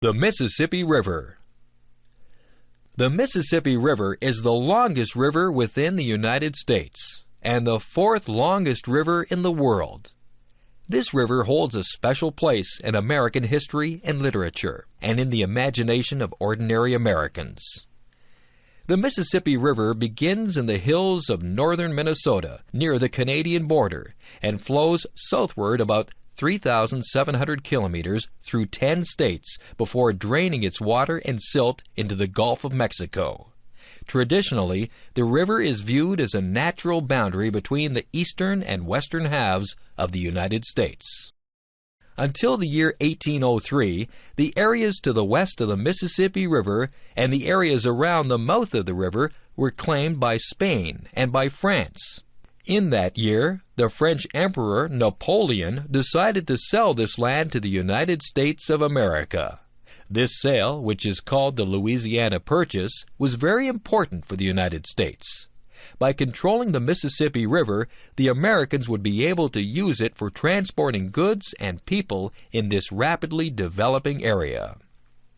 The Mississippi River. The Mississippi River is the longest river within the United States and the fourth longest river in the world. This river holds a special place in American history and literature and in the imagination of ordinary Americans. The Mississippi River begins in the hills of northern Minnesota near the Canadian border and flows southward about 3,700 kilometers through 10 states before draining its water and silt into the Gulf of Mexico. Traditionally, the river is viewed as a natural boundary between the eastern and western halves of the United States. Until the year 1803, the areas to the west of the Mississippi River and the areas around the mouth of the river were claimed by Spain and by France. In that year, the French Emperor Napoleon decided to sell this land to the United States of America. This sale, which is called the Louisiana Purchase, was very important for the United States. By controlling the Mississippi River, the Americans would be able to use it for transporting goods and people in this rapidly developing area.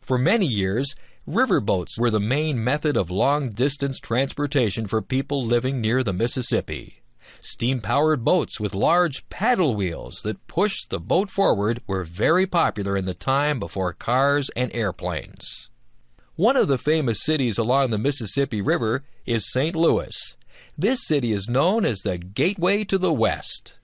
For many years, riverboats were the main method of long-distance transportation for people living near the Mississippi. Steam-powered boats with large paddle wheels that pushed the boat forward were very popular in the time before cars and airplanes. One of the famous cities along the Mississippi River is St. Louis. This city is known as the Gateway to the West.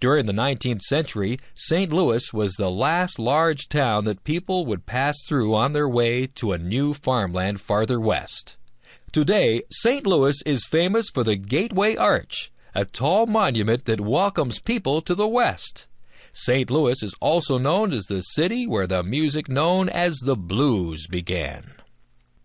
During the 19th century, St. Louis was the last large town that people would pass through on their way to a new farmland farther west. Today, St. Louis is famous for the Gateway Arch, a tall monument that welcomes people to the West. St. Louis is also known as the city where the music known as the blues began.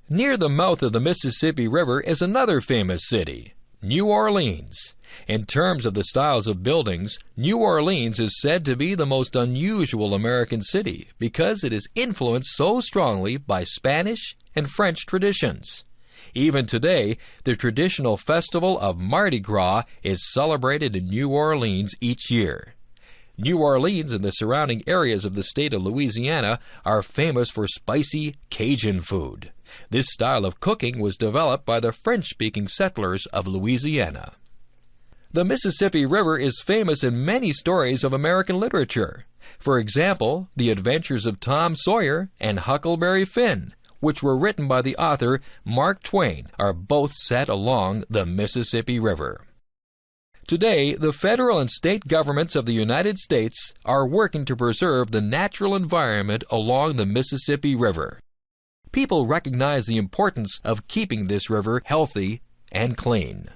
Near the mouth of the Mississippi River is another famous city, New Orleans. In terms of the styles of buildings, New Orleans is said to be the most unusual American city because it is influenced so strongly by Spanish and French traditions. Even today, the traditional festival of Mardi Gras is celebrated in New Orleans each year. New Orleans and the surrounding areas of the state of Louisiana are famous for spicy Cajun food. This style of cooking was developed by the French-speaking settlers of Louisiana. The Mississippi River is famous in many stories of American literature. For example, The Adventures of Tom Sawyer and Huckleberry Finn, which were written by the author Mark Twain, are both set along the Mississippi River. Today, the federal and state governments of the United States are working to preserve the natural environment along the Mississippi River. People recognize the importance of keeping this river healthy and clean.